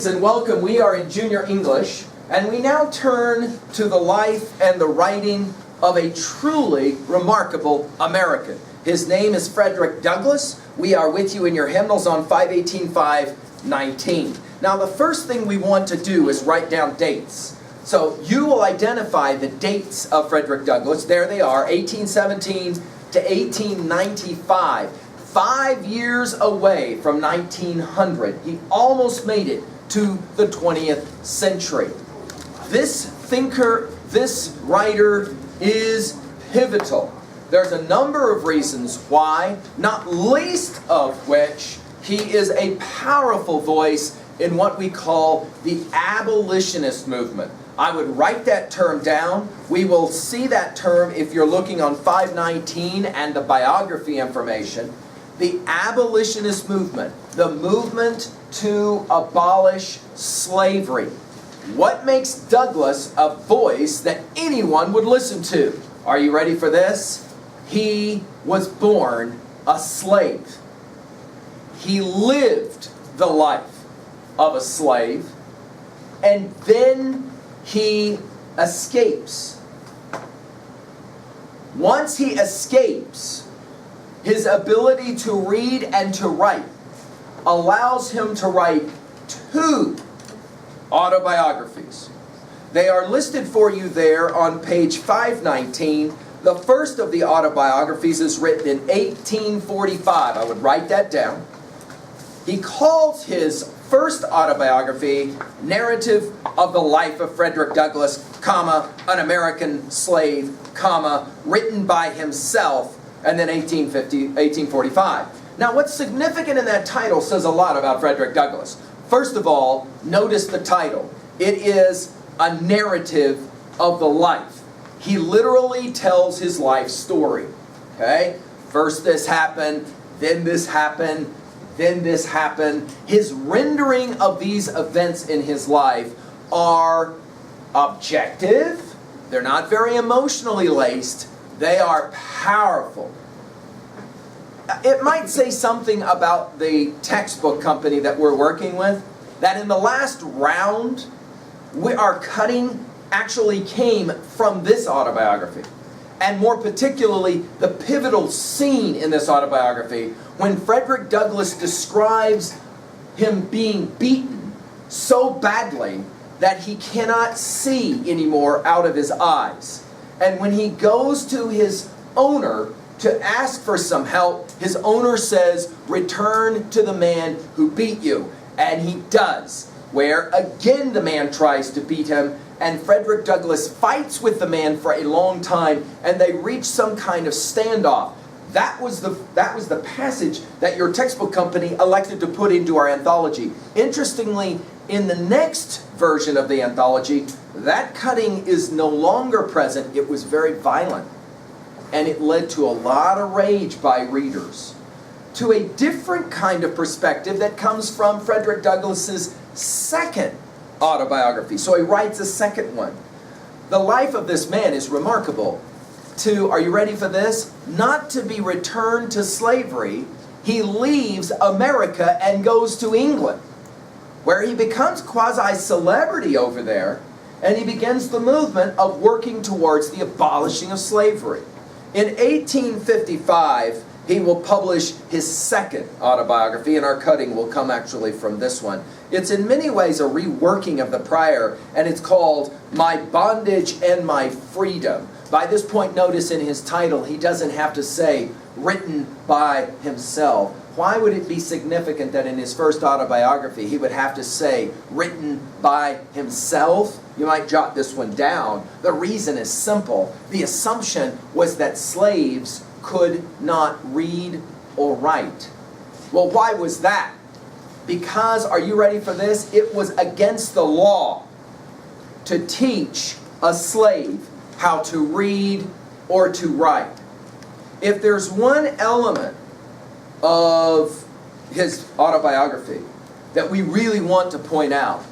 And welcome. We are in Junior English, and we now turn to the life and the writing of a truly remarkable American. His name is Frederick Douglass. We are with you in your hymnals on 5/18/5/19. Now, the first thing we want to do is write down dates. So you will identify the dates of Frederick Douglass. There they are, 1817 to 1895. 5 years away from 1900. He almost made it to the 20th century. This thinker, this writer is pivotal. There's a number of reasons why, not least of which he is a powerful voice in what we call the abolitionist movement. I would write that term down. We will see that term if you're looking on 519 and the biography information. The abolitionist movement, the movement to abolish slavery. What makes Douglass a voice that anyone would listen to? Are you ready for this? He was born a slave. He lived the life of a slave, and then he escapes. Once he escapes, his ability to read and to write allows him to write 2 autobiographies. They are listed for you there on page 519. The first of the autobiographies is written in 1845. I would write that down. He calls his first autobiography Narrative of the Life of Frederick Douglass, an American slave, written by himself, and then 1845. Now, what's significant in that title says a lot about Frederick Douglass. First of all, notice the title. It is a narrative of the life. He literally tells his life story. Okay? First this happened, then this happened, then this happened. His rendering of these events in his life are objective. They're not very emotionally laced. They are powerful. It might say something about the textbook company that we're working with, that in the last round, our cutting actually came from this autobiography. And more particularly, the pivotal scene in this autobiography, when Frederick Douglass describes him being beaten so badly that he cannot see anymore out of his eyes. And when he goes to his owner to ask for some help, his owner says, "Return to the man who beat you." And he does, where again the man tries to beat him, and Frederick Douglass fights with the man for a long time, and they reach some kind of standoff. That was the passage that your textbook company elected to put into our anthology. Interestingly, in the next version of the anthology, that cutting is no longer present. It was very violent, and it led to a lot of rage by readers. To a different kind of perspective that comes from Frederick Douglass's second autobiography. So he writes a second one. The life of this man is remarkable. Are you ready for this? Not to be returned to slavery, he leaves America and goes to England, where he becomes quasi-celebrity over there, and he begins the movement of working towards the abolishing of slavery. In 1855, he will publish his second autobiography, and our cutting will come actually from this one. It's in many ways a reworking of the prior, and it's called My Bondage and My Freedom. By this point, notice in his title, he doesn't have to say, written by himself. Why would it be significant that in his first autobiography he would have to say, written by himself? You might jot this one down. The reason is simple. The assumption was that slaves could not read or write. Well, why was that? Because, are you ready for this? It was against the law to teach a slave how to read or to write. If there's one element of his autobiography that we really want to point out,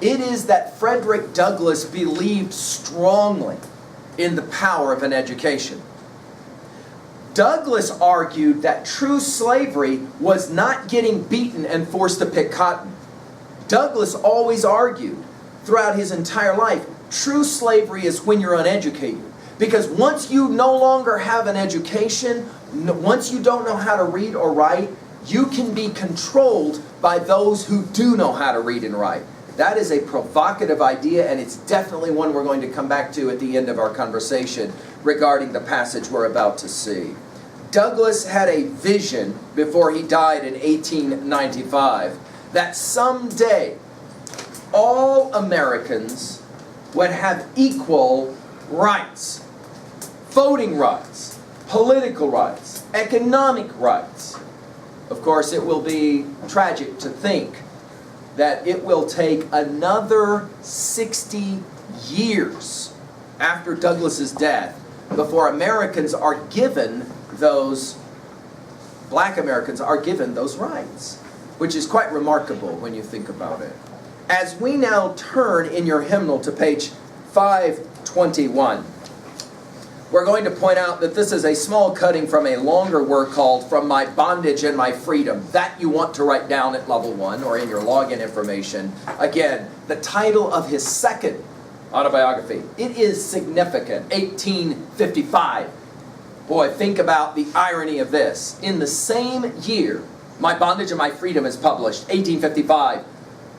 it is that Frederick Douglass believed strongly in the power of an education. Douglass argued that true slavery was not getting beaten and forced to pick cotton. Douglass always argued throughout his entire life, true slavery is when you're uneducated. Because once you no longer have an education, once you don't know how to read or write, you can be controlled by those who do know how to read and write. That is a provocative idea, and it's definitely one we're going to come back to at the end of our conversation regarding the passage we're about to see. Douglass had a vision before he died in 1895 that someday all Americans would have equal rights. Voting rights, political rights, economic rights. Of course, it will be tragic to think that it will take another 60 years after Douglass's death before Americans are given those, black Americans are given those rights, which is quite remarkable when you think about it. As we now turn in your hymnal to page 521, we're going to point out that this is a small cutting from a longer work called From My Bondage and My Freedom. That you want to write down at level 1 or in your login information. Again, the title of his second autobiography. It is significant, 1855. Boy, think about the irony of this. In the same year, My Bondage and My Freedom is published, 1855,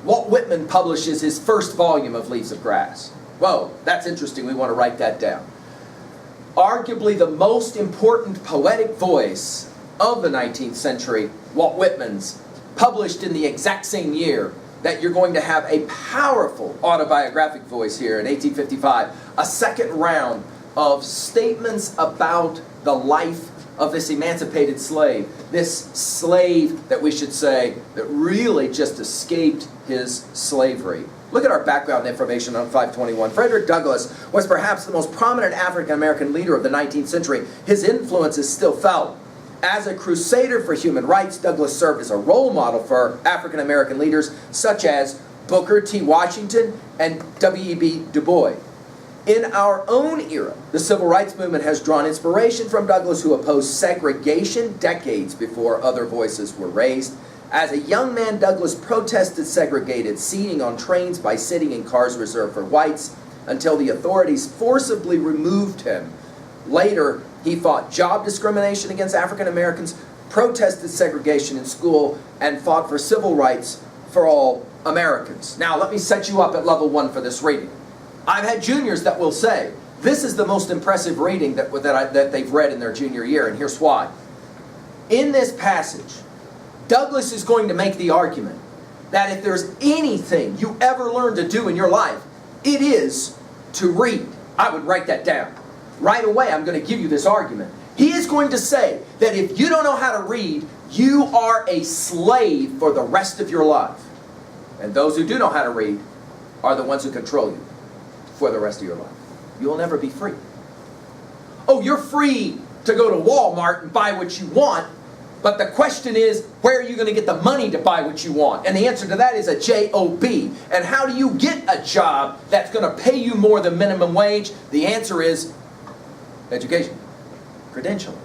Walt Whitman publishes his first volume of Leaves of Grass. Whoa, that's interesting. We want to write that down. Arguably the most important poetic voice of the 19th century, Walt Whitman's, published in the exact same year that you're going to have a powerful autobiographic voice here in 1855, a second round of statements about the life of this emancipated slave, this slave that we should say that really just escaped his slavery. Look at our background information on 521. Frederick Douglass was perhaps the most prominent African-American leader of the 19th century. His influence is still felt. As a crusader for human rights, Douglass served as a role model for African-American leaders such as Booker T. Washington and W.E.B. Du Bois. In our own era, the civil rights movement has drawn inspiration from Douglass, who opposed segregation decades before other voices were raised. As a young man, Douglass protested segregated seating on trains by sitting in cars reserved for whites until the authorities forcibly removed him. Later, he fought job discrimination against African Americans, protested segregation in school, and fought for civil rights for all Americans. Now, let me set you up at level 1 for this reading. I've had juniors that will say, this is the most impressive reading that they've read in their junior year, and here's why. In this passage, Douglass is going to make the argument that if there's anything you ever learn to do in your life, it is to read. I would write that down. Right away, I'm going to give you this argument. He is going to say that if you don't know how to read, you are a slave for the rest of your life. And those who do know how to read are the ones who control you for the rest of your life. You'll never be free. Oh, you're free to go to Walmart and buy what you want, but the question is, where are you going to get the money to buy what you want? And the answer to that is a J-O-B. And how do you get a job that's going to pay you more than minimum wage? The answer is education, credentialing.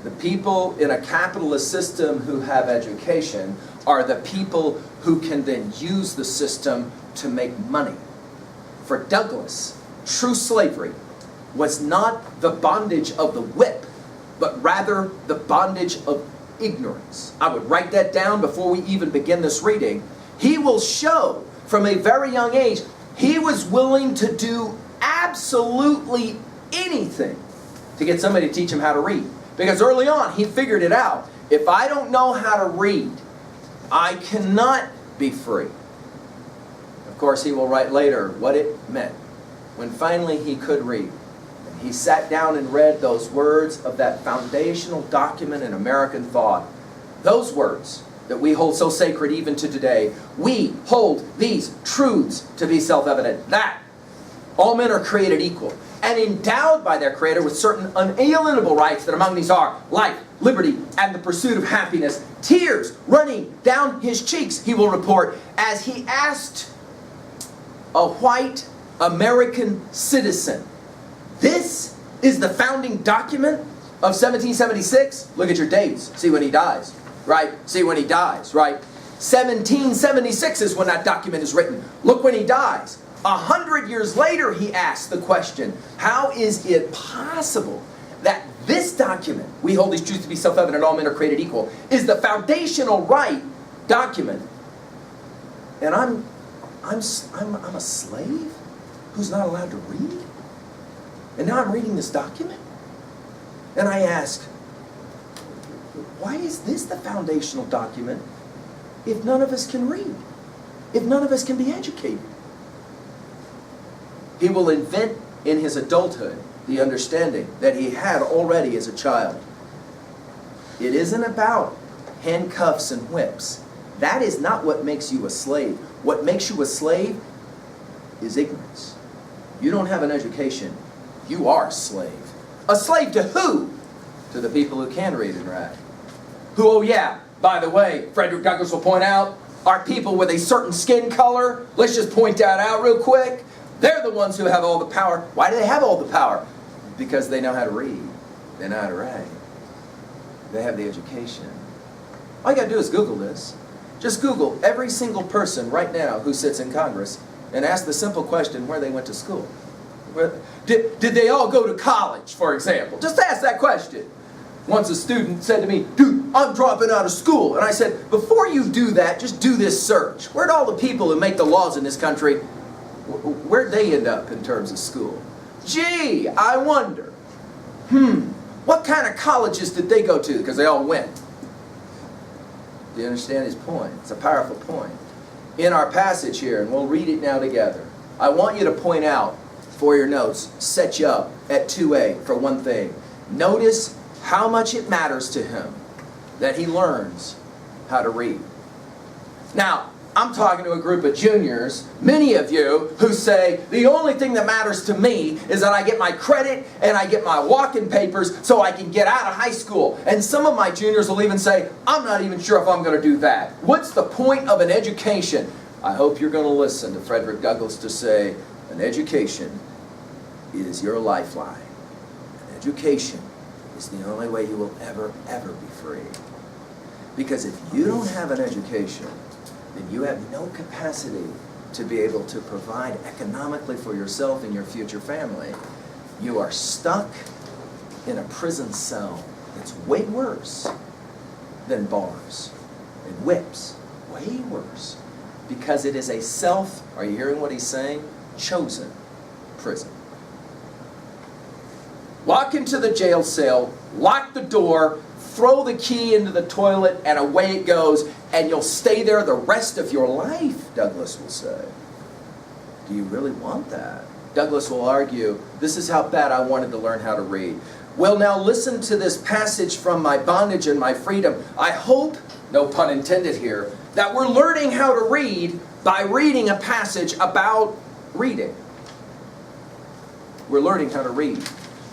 The people in a capitalist system who have education are the people who can then use the system to make money. For Douglass, true slavery was not the bondage of the whip, but rather the bondage of ignorance. I would write that down before we even begin this reading. He will show from a very young age, he was willing to do absolutely anything to get somebody to teach him how to read. Because early on, he figured it out. If I don't know how to read, I cannot be free. Of course, he will write later what it meant when finally he could read. He sat down and read those words of that foundational document in American thought. Those words that we hold so sacred even to today. We hold these truths to be self-evident. That all men are created equal and endowed by their Creator with certain unalienable rights, that among these are life, liberty, and the pursuit of happiness. Tears running down his cheeks, he will report, as he asked a white American citizen, this is the founding document of 1776? Look at your dates. See when he dies, right? See when he dies, right? 1776 is when that document is written. Look when he dies. 100 years later, he asks the question, how is it possible that this document, we hold these truths to be self-evident, all men are created equal, is the foundational right document, and I'm a slave who's not allowed to read? And now I'm reading this document? And I ask, why is this the foundational document if none of us can read? If none of us can be educated? He will invent in his adulthood the understanding that he had already as a child. It isn't about handcuffs and whips. That is not what makes you a slave. What makes you a slave is ignorance. You don't have an education. You are a slave. A slave to who? To the people who can read and write. Who, oh yeah, by the way, Frederick Douglass will point out, are people with a certain skin color. Let's just point that out real quick. They're the ones who have all the power. Why do they have all the power? Because they know how to read. They know how to write. They have the education. All you got to do is Google this. Just Google every single person right now who sits in Congress and ask the simple question where they went to school. Did they all go to college, for example? Just ask that question. Once a student said to me, dude, I'm dropping out of school. And I said, before you do that, just do this search. Where'd all the people who make the laws in this country, where'd they end up in terms of school? Gee, I wonder. What kind of colleges did they go to? Because they all went. Do you understand his point? It's a powerful point. In our passage here, and we'll read it now together, I want you to point out for your notes, set you up at 2A for one thing. Notice how much it matters to him that he learns how to read. Now, I'm talking to a group of juniors, many of you, who say, the only thing that matters to me is that I get my credit and I get my walk-in papers so I can get out of high school. And some of my juniors will even say, I'm not even sure if I'm going to do that. What's the point of an education? I hope you're going to listen to Frederick Douglass to say, an education is your lifeline. An education is the only way you will ever be free. Because if you don't have an education, then you have no capacity to be able to provide economically for yourself and your future family. You are stuck in a prison cell that's way worse than bars and whips. Way worse. Because it is a are you hearing what he's saying? Chosen prison. Walk into the jail cell, lock the door, throw the key into the toilet, and away it goes, and you'll stay there the rest of your life, Douglass will say. Do you really want that? Douglass will argue, this is how bad I wanted to learn how to read. Well, now listen to this passage from My Bondage and My Freedom. I hope, no pun intended here, that we're learning how to read by reading a passage about reading. We're learning how to read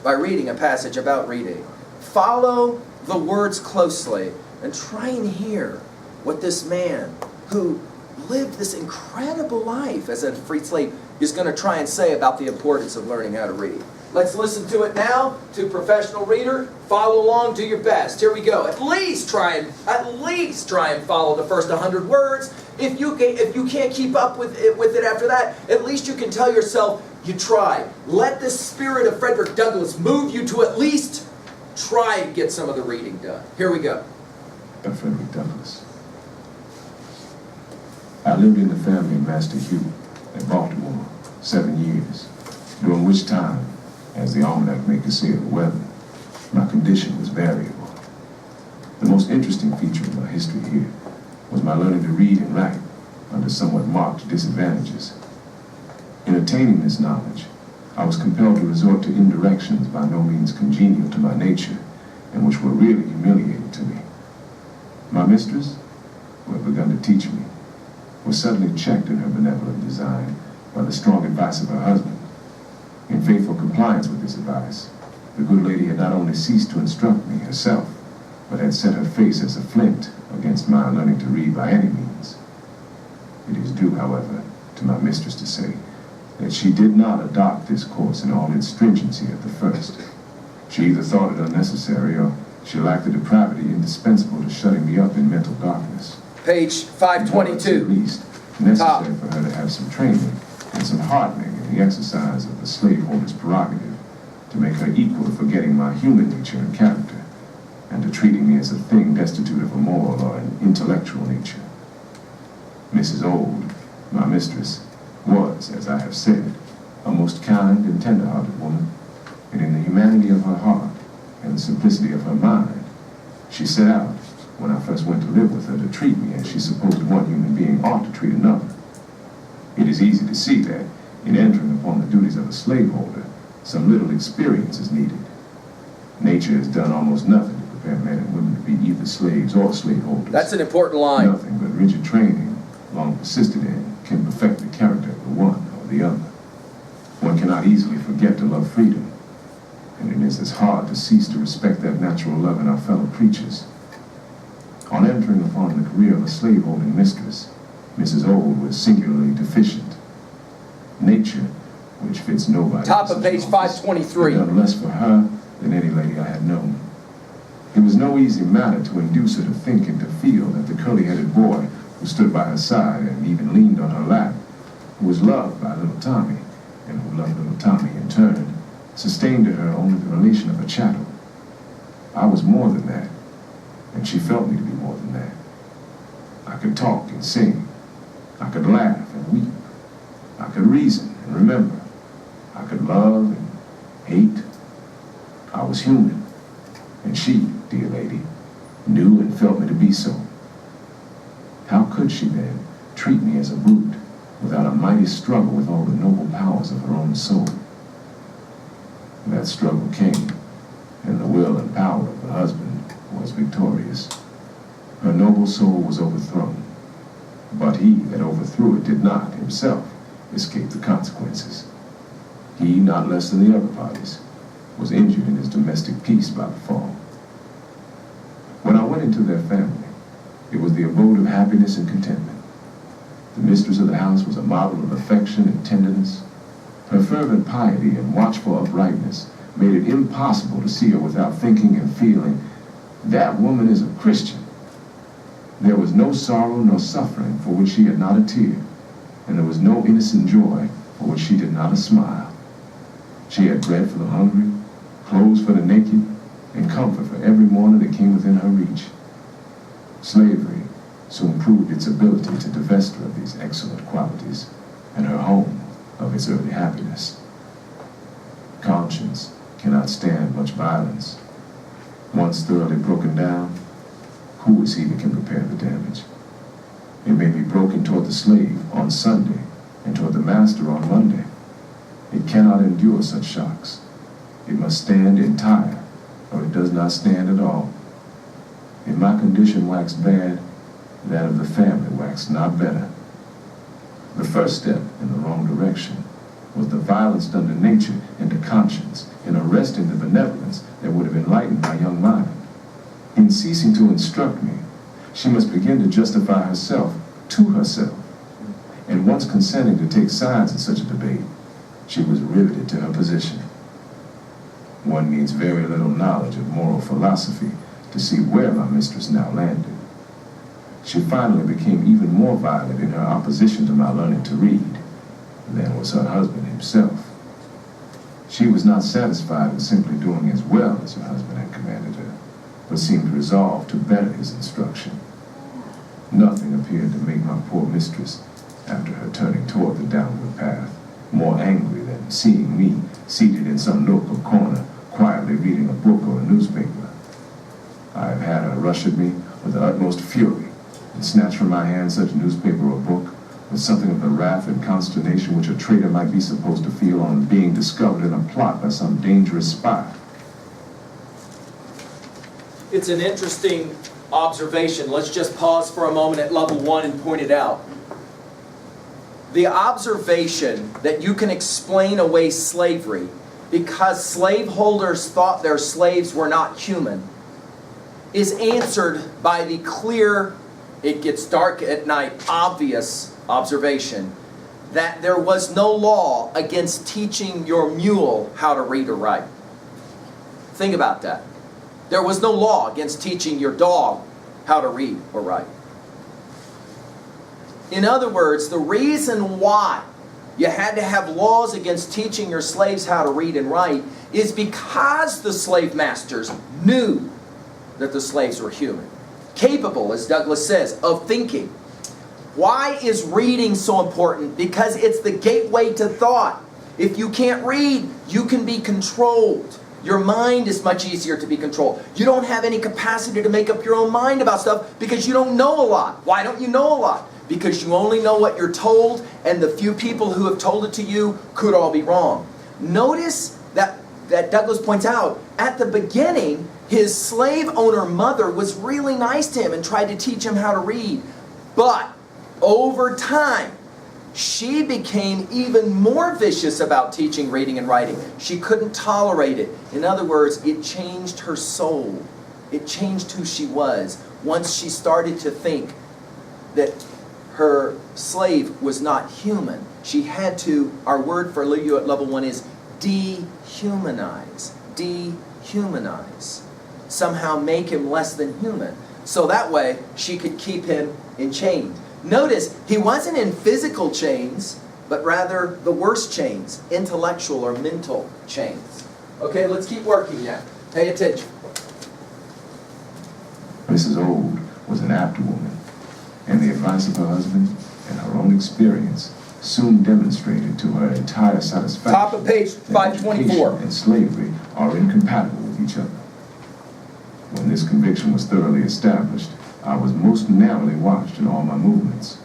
by reading a passage about reading. Follow the words closely and try and hear what this man who lived this incredible life as a freed slave is going to try and say about the importance of learning how to read. Let's listen to it now. To professional reader, follow along, do your best. Here we go. At least try and follow the first 100 words. If you can't keep up with it after that, at least you can tell yourself you tried. Let the spirit of Frederick Douglass move you to at least try and get some of the reading done. Here we go. Frederick Douglass. I lived in the family of Master Hugh in Baltimore 7 years, during which time, as the almanac maker said of the weather, my condition was variable. The most interesting feature of my history here was my learning to read and write under somewhat marked disadvantages. In attaining this knowledge, I was compelled to resort to indirections by no means congenial to my nature, and which were really humiliating to me. My mistress, who had begun to teach me, was suddenly checked in her benevolent design by the strong advice of her husband. In faithful compliance with this advice, the good lady had not only ceased to instruct me herself, but had set her face as a flint against my learning to read by any means. It is due, however, to my mistress to say that she did not adopt this course in all its stringency at the first. She either thought it unnecessary, or she lacked the depravity indispensable to shutting me up in mental darkness. Page At 522. least necessary for her to have some training and some hardening in the exercise of the slaveholder's prerogative, to make her equal to forgetting my human nature and character, and to treating me as a thing destitute of a moral or an intellectual nature. Mrs. Old, my mistress, was, as I have said, a most kind and tender-hearted woman, and in the humanity of her heart and the simplicity of her mind, she set out, when I first went to live with her, to treat me as she supposed one human being ought to treat another. It is easy to see that, in entering upon the duties of a slaveholder, some little experience is needed. Nature has done almost nothing to prepare men and women to be either slaves or slaveholders. That's an important line. Nothing but rigid training, long persisted in, can perfect the character of the one or the other. One cannot easily forget to love freedom, and it is as hard to cease to respect that natural love in our fellow creatures. On entering upon the career of a slaveholding mistress, Mrs. Old was singularly deficient. Nature, which fits nobody. Top of page 523. Had done less for her than any lady I had known. It was no easy matter to induce her to think and to feel that the curly-headed boy who stood by her side and even leaned on her lap, who was loved by little Tommy, and who loved little Tommy in turn, sustained to her only the relation of a chattel. I was more than that, and she felt me to be more than that. I could talk and sing. I could laugh and weep. I could reason and remember. I could love and hate. I was human, and she, dear lady, knew and felt me to be so. How could she, then, treat me as a brute without a mighty struggle with all the noble powers of her own soul? That struggle came, and the will and power of the husband was victorious. Her noble soul was overthrown, but he that overthrew it did not, himself, escape the consequences. He, not less than the other parties, was injured in his domestic peace by the fall. When I went into their family, it was the abode of happiness and contentment. The mistress of the house was a model of affection and tenderness. Her fervent piety and watchful uprightness made it impossible to see her without thinking and feeling, that woman is a Christian. There was no sorrow nor suffering for which she had not a tear, and there was no innocent joy for which she did not a smile. She had bread for the hungry, clothes for the naked, and comfort for every mourner that came within her reach. Slavery soon proved its ability to divest her of these excellent qualities, and her home of its early happiness. Conscience cannot stand much violence. Once thoroughly broken down, who is he that can repair the damage? It may be broken toward the slave on Sunday and toward the master on Monday. It cannot endure such shocks. It must stand entire, or it does not stand at all. If my condition waxed bad, that of the family waxed not better. The first step in the wrong direction was the violence done to nature and to conscience in arresting the benevolence that would have enlightened my young mind. In ceasing to instruct me, she must begin to justify herself to herself. And once consenting to take sides in such a debate, she was riveted to her position. One needs very little knowledge of moral philosophy to see where my mistress now landed. She finally became even more violent in her opposition to my learning to read than was her husband himself. She was not satisfied with simply doing as well as her husband had commanded her, but seemed resolved to better his instruction. Nothing appeared to make my poor mistress, after her turning toward the downward path, more angry than seeing me seated in some nook or corner, quietly reading a book or a newspaper. I have had her rush at me with the utmost fury, and snatch from my hand such newspaper or book, with something of the wrath and consternation which a traitor might be supposed to feel on being discovered in a plot by some dangerous spy. It's an interesting observation. Let's just pause for a moment at level 1 and point it out. The observation that you can explain away slavery because slaveholders thought their slaves were not human is answered by the clear, it gets dark at night, obvious observation that there was no law against teaching your mule how to read or write. Think about that. There was no law against teaching your dog how to read or write. In other words, the reason why you had to have laws against teaching your slaves how to read and write is because the slave masters knew that the slaves were human, capable, as Douglas says, of thinking. Why is reading so important? Because it's the gateway to thought. If you can't read, you can be controlled. Your mind is much easier to be controlled. You don't have any capacity to make up your own mind about stuff because you don't know a lot. Why don't you know a lot? Because you only know what you're told, and the few people who have told it to you could all be wrong. Notice that Douglas points out, at the beginning, his slave owner mother was really nice to him and tried to teach him how to read. But over time, she became even more vicious about teaching reading and writing. She couldn't tolerate it. In other words, it changed her soul. It changed who she was. Once she started to think that her slave was not human, she had to, our word for you at level 1 is dehumanize. Dehumanize. Somehow make him less than human. So that way, she could keep him in chains. Notice, he wasn't in physical chains, but rather the worst chains, intellectual or mental chains. Okay, let's keep working now. Pay attention. Mrs. Old was an apt woman, and the advice of her husband and her own experience soon demonstrated to her entire satisfaction. Top of page that 524. education and slavery are incompatible with each other. When this conviction was thoroughly established, I was most narrowly watched in all my movements.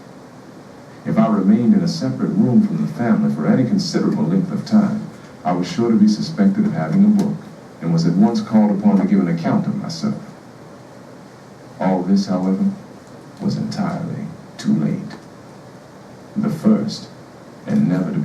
If I remained in a separate room from the family for any considerable length of time, I was sure to be suspected of having a book, and was at once called upon to give an account of myself. All this, however, was entirely too late. The first, and never to be